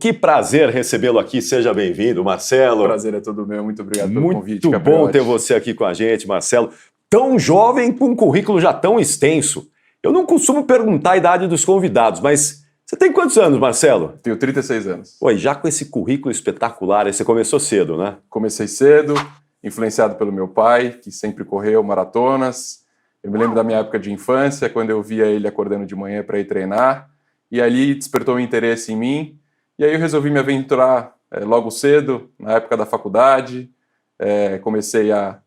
Que prazer recebê-lo aqui, seja bem-vindo, Marcelo. O prazer é todo meu, muito obrigado pelo convite. Muito bom ter você aqui com a gente, Marcelo. Tão jovem, com um currículo já tão extenso. Eu não costumo perguntar a idade dos convidados, mas você tem quantos anos, Marcelo? Tenho 36 anos. Oi, já com esse currículo espetacular, aí você começou cedo, né? Comecei cedo, influenciado pelo meu pai, que sempre correu maratonas. Eu me lembro da minha época de infância, quando eu via ele acordando de manhã para ir treinar, e ali despertou um interesse em mim. E aí eu resolvi me aventurar logo cedo, na época da faculdade. Comecei a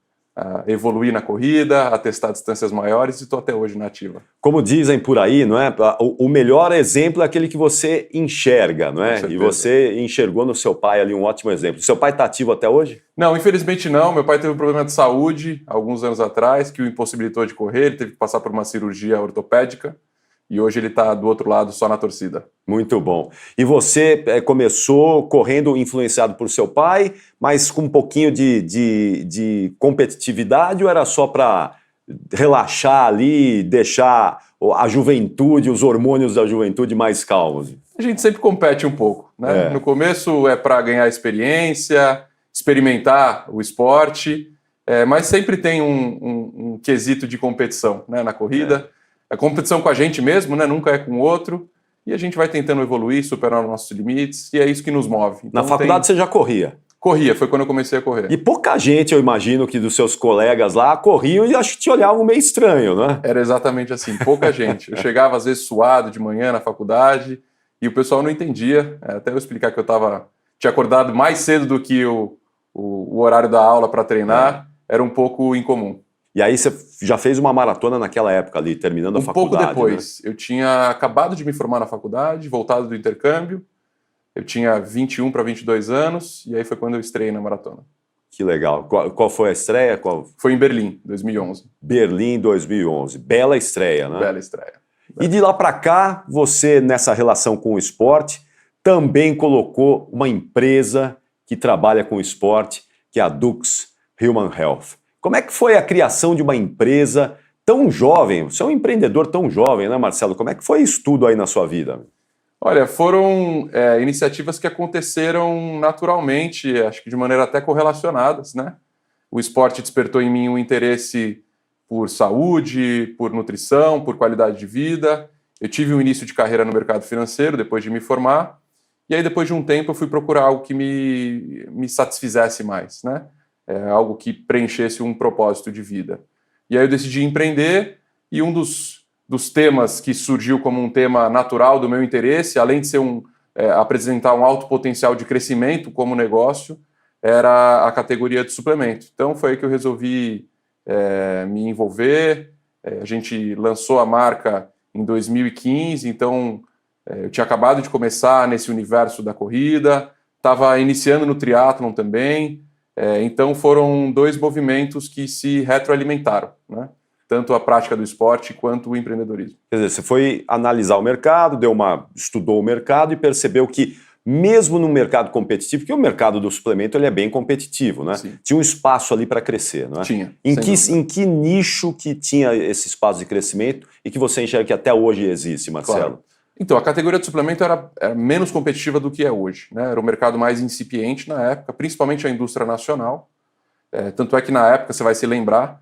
evoluir na corrida, a testar distâncias maiores e estou até hoje na ativa. Como dizem por aí, não é? O melhor exemplo é aquele que você enxerga, não é? E você enxergou no seu pai ali um ótimo exemplo. Seu pai está ativo até hoje? Não, infelizmente não. Meu pai teve um problema de saúde alguns anos atrás que o impossibilitou de correr. Ele teve que passar por uma cirurgia ortopédica. E hoje ele está do outro lado, só na torcida. Muito bom. E você começou correndo influenciado por seu pai, mas com um pouquinho de competitividade, ou era só para relaxar ali, deixar a juventude, os hormônios da juventude mais calmos? A gente sempre compete um pouco, né? No começo é para ganhar experiência, experimentar o esporte, mas sempre tem um quesito de competição, né, na corrida. A competição com a gente mesmo, né? Nunca é com o outro. E a gente vai tentando evoluir, superar os nossos limites. E é isso que nos move. Então, na faculdade você já corria? Corria, foi quando eu comecei a correr. E pouca gente, eu imagino, que dos seus colegas lá corriam e acho que te olhavam meio estranho, né? Era exatamente assim, pouca gente. Eu chegava às vezes suado de manhã na faculdade e o pessoal não entendia. Até eu explicar que eu tinha acordado mais cedo do que o horário da aula para treinar, era um pouco incomum. E aí você já fez uma maratona naquela época ali, terminando a faculdade, pouco depois. Né? Eu tinha acabado de me formar na faculdade, voltado do intercâmbio. Eu tinha 21 para 22 anos e aí foi quando eu estreiei na maratona. Que legal. Qual foi a estreia? Foi em Berlim, 2011. Berlim, 2011. Bela estreia, né? Bela estreia. E de lá para cá, você, nessa relação com o esporte, também colocou uma empresa que trabalha com o esporte, que é a Dux Human Health. Como é que foi a criação de uma empresa tão jovem? Você é um empreendedor tão jovem, né, Marcelo? Como é que foi isso tudo aí na sua vida? Olha, foram iniciativas que aconteceram naturalmente, acho que de maneira até correlacionadas, né? O esporte despertou em mim um interesse por saúde, por nutrição, por qualidade de vida. Eu tive um início de carreira no mercado financeiro depois de me formar, e aí depois de um tempo eu fui procurar algo que me satisfizesse mais, né? Algo que preenchesse um propósito de vida. E aí eu decidi empreender, e um dos temas que surgiu como um tema natural do meu interesse, além de ser apresentar um alto potencial de crescimento como negócio, era a categoria de suplemento. Então foi aí que eu resolvi me envolver. A gente lançou a marca em 2015, então eu tinha acabado de começar nesse universo da corrida, estava iniciando no triatlon também. Então foram dois movimentos que se retroalimentaram, né? Tanto a prática do esporte quanto o empreendedorismo. Quer dizer, você foi analisar o mercado, estudou o mercado e percebeu que mesmo no mercado competitivo, porque o mercado do suplemento ele é bem competitivo, né? Sim. Tinha um espaço ali para crescer, não é? Tinha. Em que nicho que tinha esse espaço de crescimento e que você enxerga que até hoje existe, Marcelo? Claro. Então, a categoria de suplemento era menos competitiva do que é hoje, né? Era um mercado mais incipiente na época, principalmente a indústria nacional. Tanto é que na época, você vai se lembrar,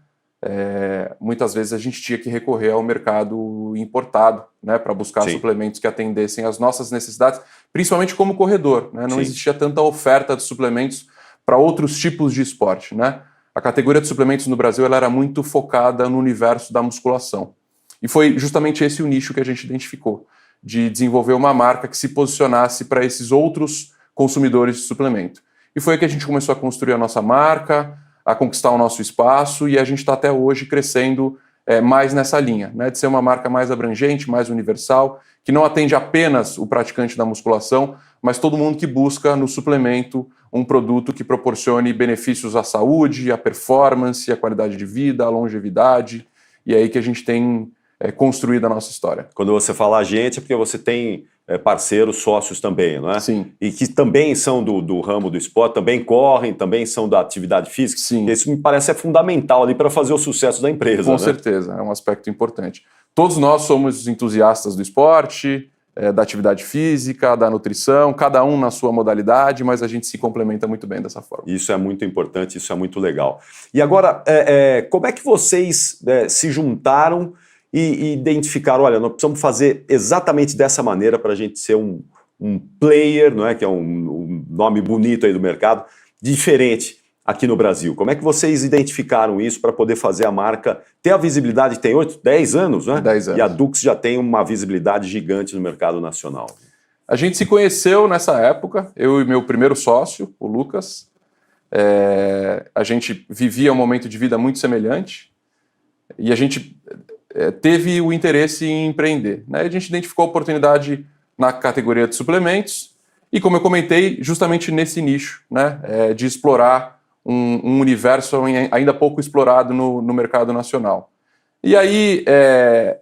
muitas vezes a gente tinha que recorrer ao mercado importado, né, para buscar suplementos que atendessem às nossas necessidades, principalmente como corredor, né? Não existia tanta oferta de suplementos para outros tipos de esporte, né? A categoria de suplementos no Brasil ela era muito focada no universo da musculação. E foi justamente esse o nicho que a gente identificou, de desenvolver uma marca que se posicionasse para esses outros consumidores de suplemento. E foi aí que a gente começou a construir a nossa marca, a conquistar o nosso espaço, e a gente está até hoje crescendo mais nessa linha, né, de ser uma marca mais abrangente, mais universal, que não atende apenas o praticante da musculação, mas todo mundo que busca no suplemento um produto que proporcione benefícios à saúde, à performance, à qualidade de vida, à longevidade, e é aí que a gente tem construído a nossa história. Quando você fala a gente, é porque você tem parceiros, sócios também, não é? Sim. E que também são do ramo do esporte, também correm, também são da atividade física. Sim. Isso me parece fundamental ali para fazer o sucesso da empresa. Com certeza, é um aspecto importante. Todos nós somos entusiastas do esporte, da atividade física, da nutrição, cada um na sua modalidade, mas a gente se complementa muito bem dessa forma. Isso é muito importante, isso é muito legal. E agora, como é que vocês se juntaram e identificaram, olha, nós precisamos fazer exatamente dessa maneira para a gente ser um player, não é? Que é um nome bonito aí do mercado, diferente aqui no Brasil. Como é que vocês identificaram isso para poder fazer a marca ter a visibilidade? Tem 10 anos, né? 10 anos. E a Dux já tem uma visibilidade gigante no mercado nacional. A gente se conheceu nessa época, eu e meu primeiro sócio, o Lucas. A gente vivia um momento de vida muito semelhante e a gente teve o interesse em empreender, né? A gente identificou a oportunidade na categoria de suplementos e, como eu comentei, justamente nesse nicho, né, de explorar um universo ainda pouco explorado no mercado nacional. E aí,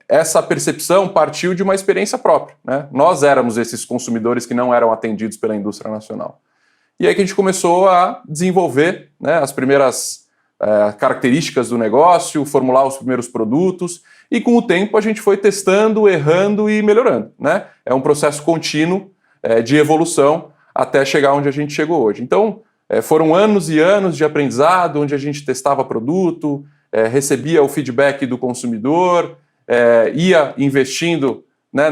essa percepção partiu de uma experiência própria, né? Nós éramos esses consumidores que não eram atendidos pela indústria nacional. E aí que a gente começou a desenvolver, né, as primeiras características do negócio, formular os primeiros produtos, e com o tempo a gente foi testando, errando e melhorando, né? É um processo contínuo de evolução até chegar onde a gente chegou hoje. Então, foram anos e anos de aprendizado, onde a gente testava produto, recebia o feedback do consumidor, ia investindo, né,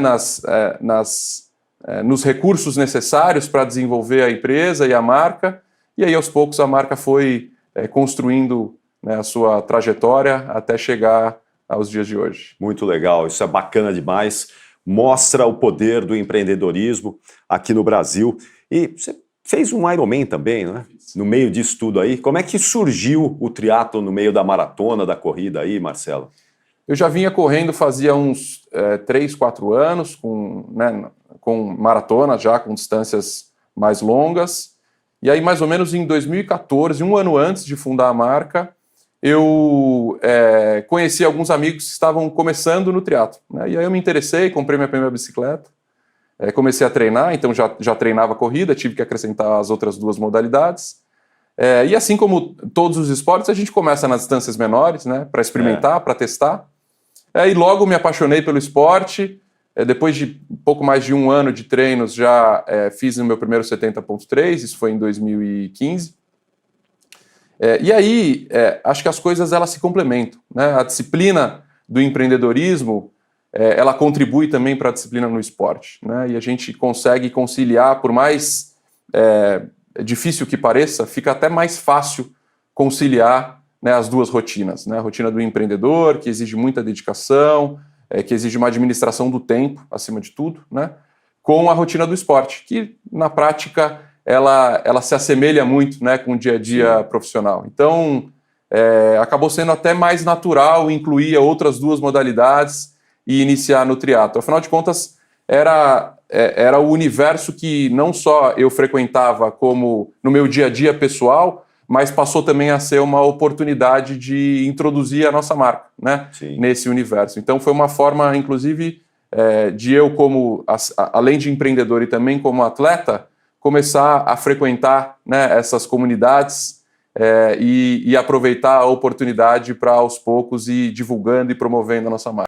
nos recursos necessários para desenvolver a empresa e a marca, e aí aos poucos a marca foi construindo, né, a sua trajetória até chegar aos dias de hoje. Muito legal, isso é bacana demais, mostra o poder do empreendedorismo aqui no Brasil. E você fez um Ironman também, né? No meio disso tudo aí. Como é que surgiu o triatlo no meio da maratona, da corrida aí, Marcelo? Eu já vinha correndo fazia uns 3, 4 anos, com maratona já, com distâncias mais longas. E aí, mais ou menos em 2014, um ano antes de fundar a marca, eu conheci alguns amigos que estavam começando no triatlo, né? E aí eu me interessei, comprei minha primeira bicicleta, comecei a treinar, então já treinava corrida, tive que acrescentar as outras 2 modalidades. E assim como todos os esportes, a gente começa nas distâncias menores, né, para experimentar, para testar. E logo me apaixonei pelo esporte. Depois de pouco mais de um ano de treinos, já fiz o meu primeiro 70.3, isso foi em 2015. E aí, acho que as coisas elas se complementam, né? A disciplina do empreendedorismo, ela contribui também para a disciplina no esporte, né? E a gente consegue conciliar, por mais difícil que pareça, fica até mais fácil conciliar, né, as 2 rotinas, né? A rotina do empreendedor, que exige muita dedicação, que exige uma administração do tempo, acima de tudo, né? Com a rotina do esporte, que na prática ela se assemelha muito, né, com o dia a dia profissional. Então, acabou sendo até mais natural incluir outras 2 modalidades e iniciar no triatlo. Afinal de contas, era o universo que não só eu frequentava como no meu dia a dia pessoal, mas passou também a ser uma oportunidade de introduzir a nossa marca, né, nesse universo. Então foi uma forma, inclusive, de eu, além de empreendedor e também como atleta, começar a frequentar, né, essas comunidades e aproveitar a oportunidade para aos poucos ir divulgando e promovendo a nossa marca.